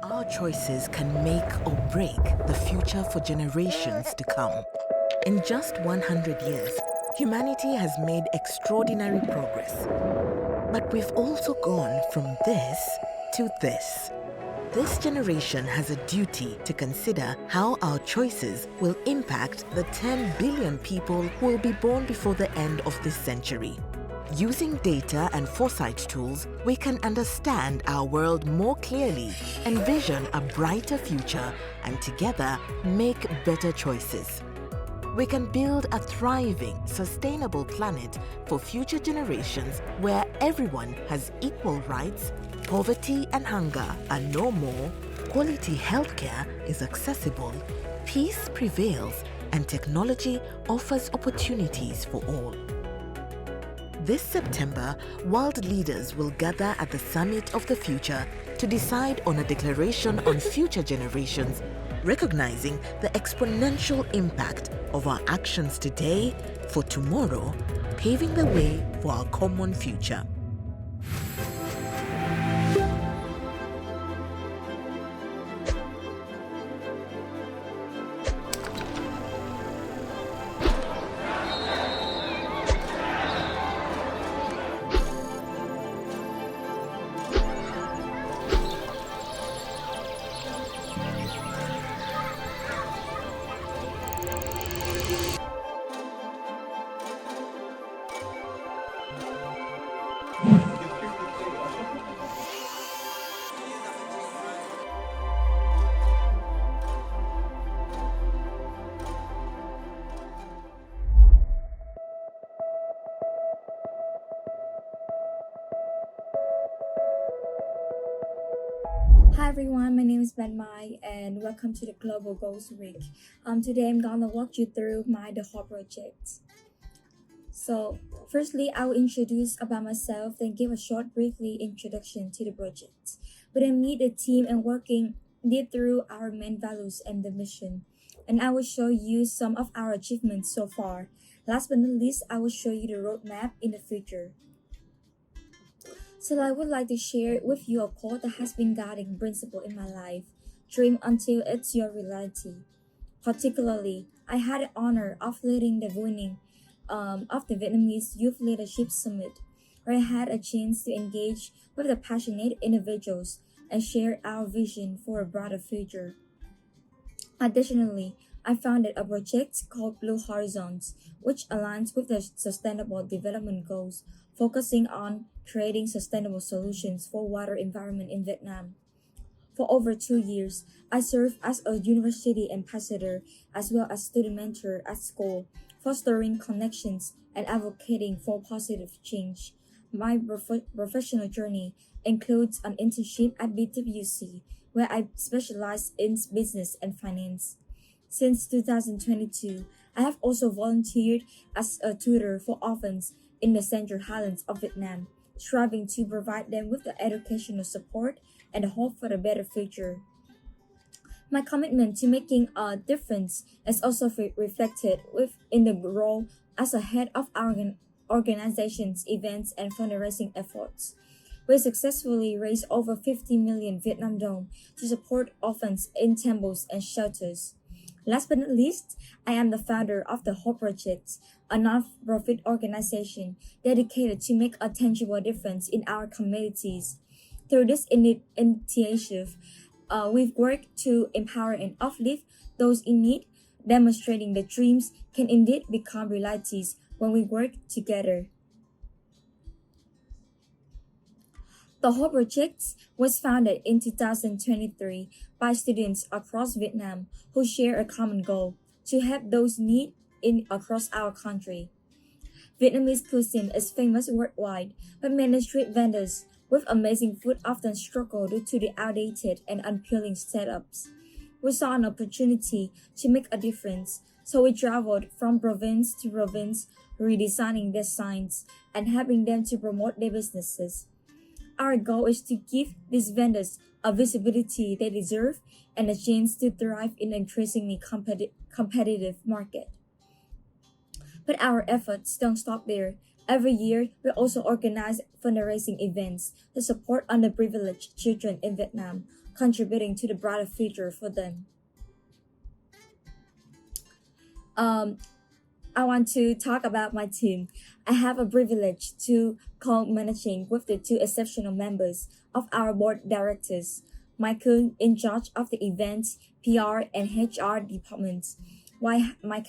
Our choices can make or break the future for generations to come. In just 100 years, humanity has made extraordinary progress. But we've also gone from this to this. This generation has a duty to consider how our choices will impact the 10 billion people who will be born before the end of this century. Using data and foresight tools, we can understand our world more clearly, envision a brighter future, and together make better choices. We can build a thriving, sustainable planet for future generations where everyone has equal rights, poverty and hunger are no more, quality healthcare is accessible, peace prevails, and technology offers opportunities for all. This September, world leaders will gather at the Summit of the Future to decide on a declaration on future generations, recognizing the exponential impact of our actions today for tomorrow, paving the way for our common future. Hi everyone, my name is Ben Mai and welcome to the Global Goals Week. Today I'm gonna walk you through the whole project. So, firstly, I will introduce about myself, then give a short, briefly introduction to the project. We then meet the team and working deep through our main values and the mission. And I will show you some of our achievements so far. Last but not least, I will show you the roadmap in the future. So I would like to share with you a quote that has been guiding principle in my life. Dream until it's your reality. Particularly, I had the honor of leading the winning of the Vietnamese Youth Leadership Summit, where I had a chance to engage with the passionate individuals and share our vision for a brighter future. Additionally, I founded a project called Blue Horizons, which aligns with the Sustainable Development Goals, focusing on creating sustainable solutions for water environment in Vietnam. For over 2 years, I served as a university ambassador as well as student mentor at school, fostering connections and advocating for positive change. My professional journey includes an internship at BWC, where I specialize in business and finance. Since 2022, I have also volunteered as a tutor for orphans in the Central Highlands of Vietnam, striving to provide them with the educational support and hope for a better future. My commitment to making a difference is also reflected in the role as a head of our organization's events and fundraising efforts. We successfully raised over 50 million Vietnam dong to support orphans in temples and shelters. Last but not least, I am the founder of the Hope Project, a non-profit organization dedicated to make a tangible difference in our communities. Through this initiative, we've worked to empower and uplift those in need, demonstrating that dreams can indeed become realities when we work together. The whole project was founded in 2023 by students across Vietnam who share a common goal to help those in across our country. Vietnamese cuisine is famous worldwide, but many street vendors with amazing food often struggle due to the outdated and unappealing setups. We saw an opportunity to make a difference, so we traveled from province to province, redesigning their signs and helping them to promote their businesses. Our goal is to give these vendors a visibility they deserve and a chance to thrive in an increasingly competitive market. But our efforts don't stop there. Every year, we also organize fundraising events to support underprivileged children in Vietnam, contributing to the brighter future for them. Um, I want to talk about my team. I have a privilege to co-managing with the two exceptional members of our board directors, Michael in charge of the events, PR, and HR departments, while Mike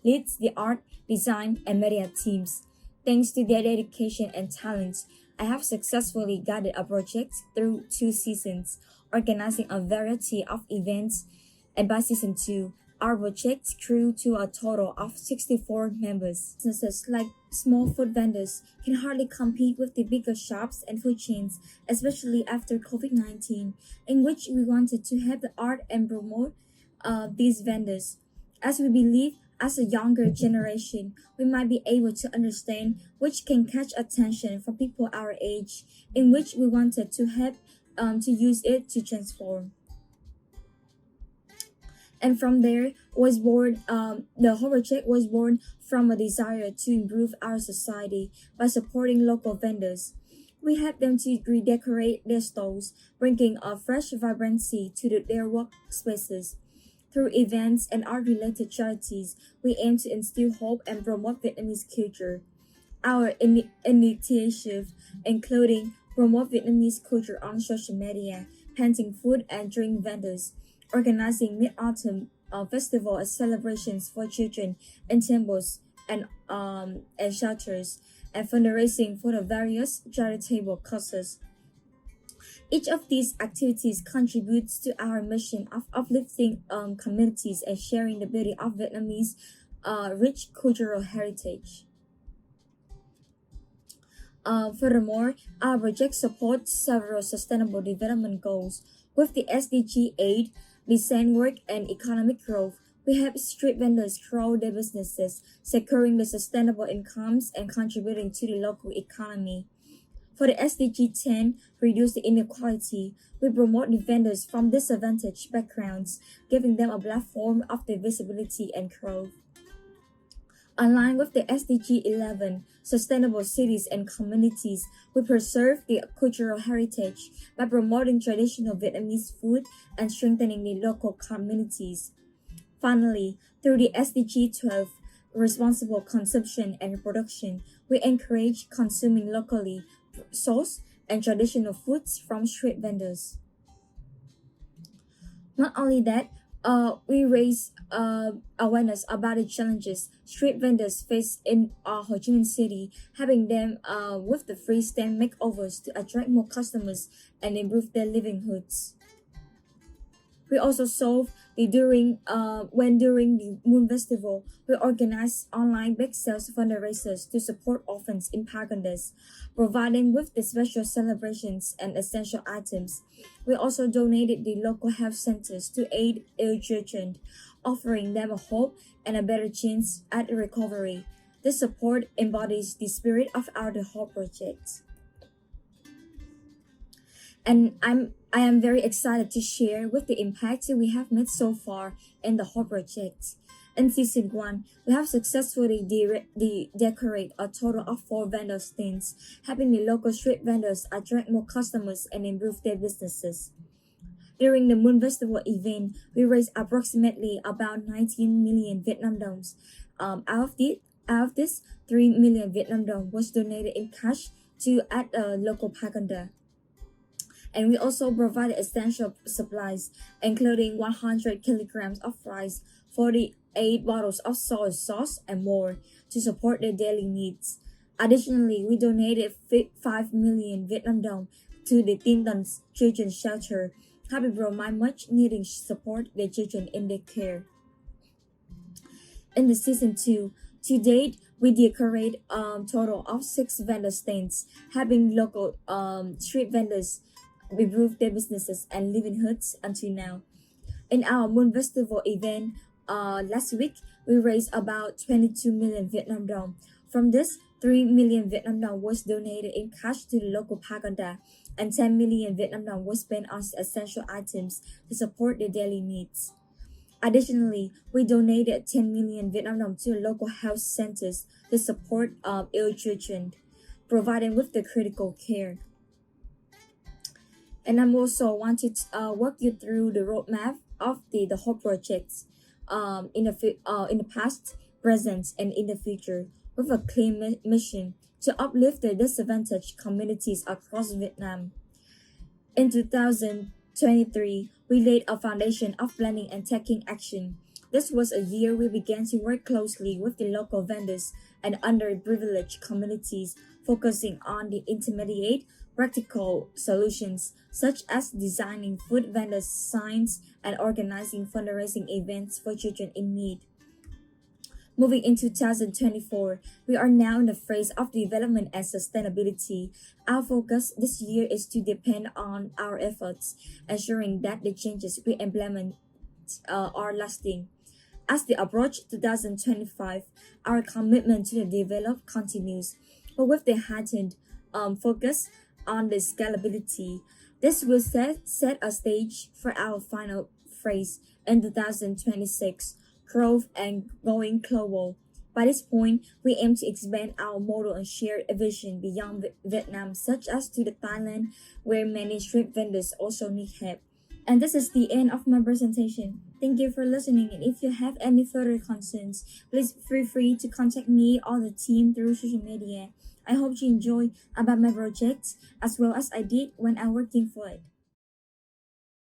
leads the art, design, and media teams. Thanks to their dedication and talents, I have successfully guided a project through 2 seasons, organizing a variety of events, and by season 2, our project grew to a total of 64 members. Businesses like small food vendors can hardly compete with the bigger shops and food chains, especially after COVID-19, in which we wanted to have the art and promote these vendors. As we believe, as a younger generation, we might be able to understand which can catch attention from people our age, in which we wanted to have to use it to transform. And from there was born the whole project was born from a desire to improve our society by supporting local vendors. We help them to redecorate their stalls, bringing a fresh vibrancy to their workspaces. Through events and art-related charities, we aim to instill hope and promote Vietnamese culture. Our initiative, including promote Vietnamese culture on social media, painting food and drink vendors, organizing Mid-Autumn festival and celebrations for children in temples and shelters, and fundraising for the various charitable causes. Each of these activities contributes to our mission of uplifting communities and sharing the beauty of Vietnamese rich cultural heritage. Furthermore, our project supports several sustainable development goals. With the SDG 8, design work, and economic growth, we help street vendors grow their businesses, securing the sustainable incomes and contributing to the local economy. For the SDG 10, reduce the inequality, we promote the vendors from disadvantaged backgrounds, giving them a platform of their visibility and growth. Aligned with the SDG 11, Sustainable Cities and Communities, we preserve the cultural heritage by promoting traditional Vietnamese food and strengthening the local communities. Finally, through the SDG 12, Responsible Consumption and Production, we encourage consuming locally sourced and traditional foods from street vendors. Not only that, we raise awareness about the challenges street vendors face in Ho Chi Minh City, having them with the free stand makeovers to attract more customers and improve their livelihoods. We also solve the during the Moon Festival, we organize online bake sales fundraisers to support orphans in Pagandas, providing with the special celebrations and essential items. We also donated the local health centers to aid ill children, offering them a hope and a better chance at recovery. This support embodies the spirit of our The Hope Project. And I am very excited to share with the impact that we have made so far in the whole project. In season 1, we have successfully decorate a total of 4 vendor stands, helping the local street vendors attract more customers and improve their businesses. During the Moon Festival event, we raised approximately about 19 million Vietnam dongs. Out of this, 3 million Vietnam dong was donated in cash to at a local paganda. And we also provided essential supplies, including 100 kilograms of rice, 48 bottles of soy sauce, and more, to support their daily needs. Additionally, we donated 5 million Vietnam dong to the Tin Tần Children's Shelter, having provide much needing support their children in their care. In the season 2, to date, we decorate total of 6 vendor stands, having local street vendors improve their businesses and livelihoods until now. In our Moon Festival event last week, we raised about 22 million Vietnam dong. From this, 3 million Vietnam dong was donated in cash to the local paganda, and 10 million Vietnam dong was spent on essential items to support their daily needs. Additionally, we donated 10 million Vietnam dong to local health centers to support ill children, providing with the critical care. And I'm also wanted to walk you through the roadmap of the whole projects in the past, present, and in the future with a clear mission to uplift the disadvantaged communities across Vietnam. In 2023, we laid a foundation of planning and taking action. This was a year we began to work closely with the local vendors and underprivileged communities, focusing on the intermediate practical solutions such as designing food vendors signs and organizing fundraising events for children in need. Moving into 2024, we are now in the phase of development and sustainability. Our focus this year is to depend on our efforts, ensuring that the changes we implement are lasting. As we approach 2025, our commitment to the develop continues, but with the heightened focus on the scalability. This will set a stage for our final phase in 2026, growth and going global. By this point, we aim to expand our model and share a vision beyond Vietnam, such as to the Thailand, where many street vendors also need help. And this is the end of my presentation. Thank you for listening. And if you have any further concerns, please feel free to contact me or the team through social media. I hope you enjoy about my project as well as I did when I'm working for it.